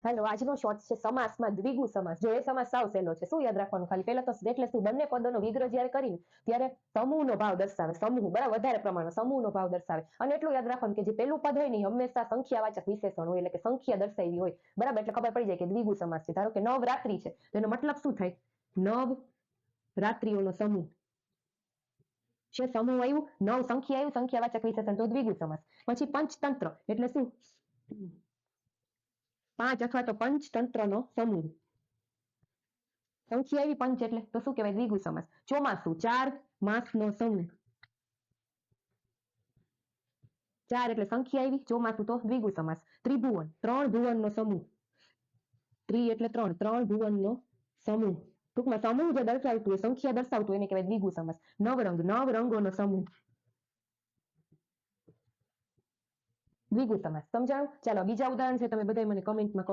હાલો આજનો શોર્ટ છે સમાસમાં દ્વિગુ સમાસ. જો એ સમાસ સાવ સહેલો છે. શું યાદ રાખવાનું? ખાલી પહેલા તો એટલે શું બંને પદોનો વિગ્રહ જ્યારે કરીને ત્યારે સમૂહનો ભાવ દર્શાવે. સમૂહ બરાબર વધારે પ્રમાણમાં સમૂહનો ભાવ દર્શાવે. અને એટલું યાદ રાખવાનું કે જે પેલું પદ હોય ને હંમેશા સંખ્યાવાચક વિશેષણ હોય એટલે કે સંખ્યા દર્શાવી હોય. બરાબર એટલે ખબર પડી જાય કે દ્વિગુ સમાસ છે. ધારો કે નવરાત્રી છે તો એનો મતલબ શું થાય? નવ રાત્રિઓનો સમૂહ છે. સમૂહ આવ્યું, નવ સંખ્યા આવ્યું, સંખ્યાવાચક વિશેષણ તો દ્વિગુ સમાસ. પછી પંચતંત્ર એટલે શું? 5 અથવા તો પંચતંત્રનો સમૂહ. સંખ્યા આવી પંચ એટલે તો શું કહેવાય? દ્વિગુ સમાસ. ચોમાસું 4 માસનો સમૂહ. 4 એટલે સંખ્યા આવી, ચોમાસું તો દ્વિગુ સમાસ. ત્રિભુવન 3 ભુવનનો સમૂહ. ત્રિ એટલે 3, 3 ભુવનનો સમૂહ. ટૂંકમાં સમૂહ જે દર્શાવતું હોય, સંખ્યા દર્શાવતું હોય એને કહેવાય દ્વિગુ સમાસ. નવરંગ 9 રંગોનો સમૂહ. દ્વિગુ સમાસ. સમજાણું? ચાલો બીજા ઉદાહરણ છે તમે બધાય મને કમેન્ટમાં કહો.